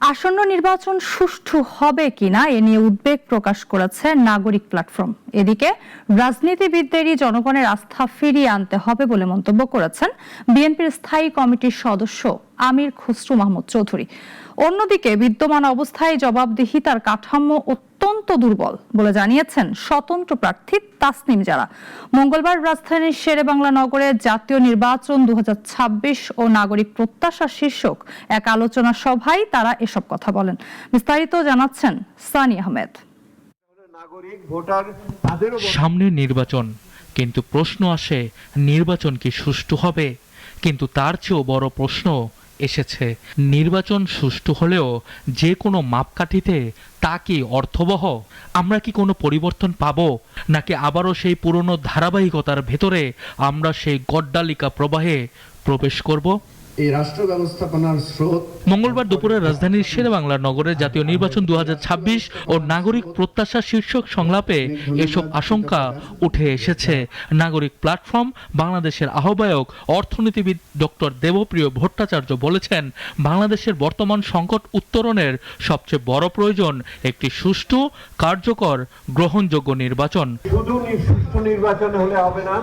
আসন্ন নির্বাচন সুষ্ঠু হবে কিনা এ নিয়ে উদ্বেগ প্রকাশ করেছে নাগরিক প্ল্যাটফর্ম। এদিকে রাজনীতিবিদদেরই জনগণের আস্থা ফিরিয়ে আনতে হবে বলে মন্তব্য করেছেন বিএনপির স্থায়ী কমিটির সদস্য আমির খসরু মাহমুদ চৌধুরী। অন্যদিকে বিদ্যমান অবস্থায় জবাবদিহিতার কাঠামো অত্যন্ত দুর্বল বলে জানিয়েছেন স্বতন্ত্র প্রার্থী তাসনিম জারা। মঙ্গলবার রাজধানীর শেরেবাংলা নগরে জাতীয় নির্বাচন 2026 ও নাগরিক প্রত্যাশা শীর্ষক এক আলোচনা সভায় তারা এসব কথা বলেন। বিস্তারিত জানাচ্ছেন সানি আহমেদ। সামনে নির্বাচন, কিন্তু প্রশ্ন আসে নির্বাচন কি সুষ্ঠু হবে? কিন্তু তার চেয়েও বড় প্রশ্ন এসেছে, নির্বাচন সুষ্ঠু হলেও যে কোনো মাপকাঠিতে তা কি অর্থবহ? আমরা কি কোনো পরিবর্তন পাবো, নাকি আবারও সেই পুরনো ধারাবাহিকতার ভেতরে আমরা সেই গড্ডালিকা প্রবাহে প্রবেশ করব? এই রাষ্ট্র ব্যবস্থাপনার স্রোত। মঙ্গলবার দুপুরে রাজধানীর শেরেবাংলা নগরে জাতীয় নির্বাচন 2026 ও নাগরিক প্রত্যাশা শীর্ষক সংলাপে এসব আশঙ্কা উঠে এসেছে। নাগরিক প্ল্যাটফর্ম বাংলাদেশের আহ্বায়ক অর্থনীতিবিদ ডক্টর দেবপ্রিয় ভট্টাচার্য বলেছেন, বাংলাদেশের বর্তমান সংকট উত্তরণের সবচেয়ে বড় প্রয়োজন একটি সুষ্ঠু, কার্যকর, গ্রহণযোগ্য নির্বাচন। শুধু সুষ্ঠু নির্বাচন হলে হবে না,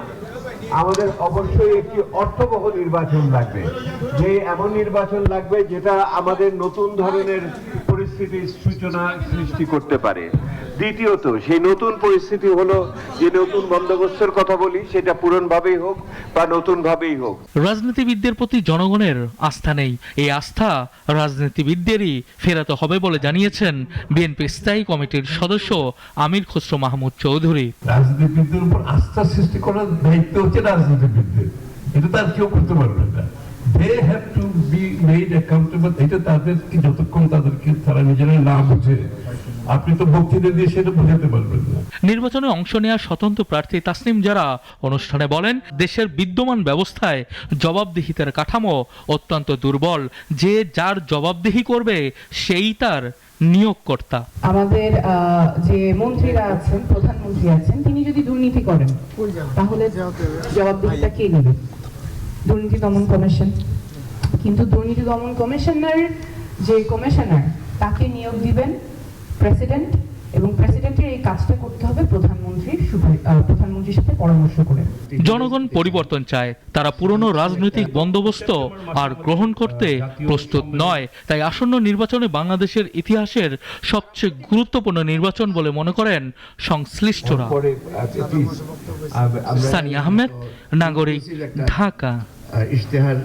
আমাদের অবশ্যই একটি অর্থবহ নির্বাচন লাগবে, যে এমন নির্বাচন লাগবে যেটা আমাদের নতুন ধরনের পরিস্থিতির সূচনা সৃষ্টি করতে পারে। দ্বিতীয়ত, সেই নতুন পরিস্থিতি হলো যে নতুন বন্দোবস্তের কথা বলি, সেটা পুরনভাবেই হোক বা নতুন ভাবেই হোক। রাজনীতিবিদদের প্রতি জনগণের আস্থা নেই, এই আস্থা রাজনীতিবিদদেরই ফেরাতে হবে বলে জানিয়েছেন বিএনপি স্থায়ী কমিটির সদস্য আমির খসরু মাহমুদ চৌধুরী। রাজনীতিবিদদের উপর আস্থা সৃষ্টি করার দায়িত্ব হচ্ছে রাজনীতিবিদদের, এটা তার কেউ করতে পারবে না। They have to be made accountable. এটা তাদেরকে যতক্ষণ তাদেরকে তারা নিজেরা না বুঝে, আপনি তো বক্তৃতা দিয়ে সেটা বোঝাতে পারবেন না। নির্বাচনে অংশ নেওয়া স্বতন্ত্র প্রার্থী তাসনিম জারা অনুষ্ঠানে বলেন, দেশের বিদ্যমান ব্যবস্থায় জবাবদিহিতার কাঠামো অত্যন্ত দুর্বল। যে যার জবাবদিহি করবে সেই তার নিয়োগকর্তা। আমাদের যে মন্ত্রীরা আছেন, প্রধানমন্ত্রী আছেন, তিনি যদি দুর্নীতি করেন তাহলে জবাবদিহিতা কে নেবে? দুর্নীতি দমন কমিশন। কিন্তু দুর্নীতি দমন কমিশনের যে কমিশনার, তাকে নিয়োগ দিবেন প্রেসিডেন্ট, এবং প্রেসিডেন্টের এই কাজটা করতে হবে প্রধানমন্ত্রীর সাথে পরামর্শ করে। জনগণ পরিবর্তন চায়, তারা পুরনো রাজনৈতিক বন্দোবস্ত আর গ্রহণ করতে প্রস্তুত নয়। তাই আসন্ন নির্বাচনে বাংলাদেশের ইতিহাসের সবচেয়ে গুরুত্বপূর্ণ নির্বাচন বলে মনে করেন সংশ্লিষ্টরা। সানি আহমেদ, নাগরিক, ঢাকা। ইশতেহার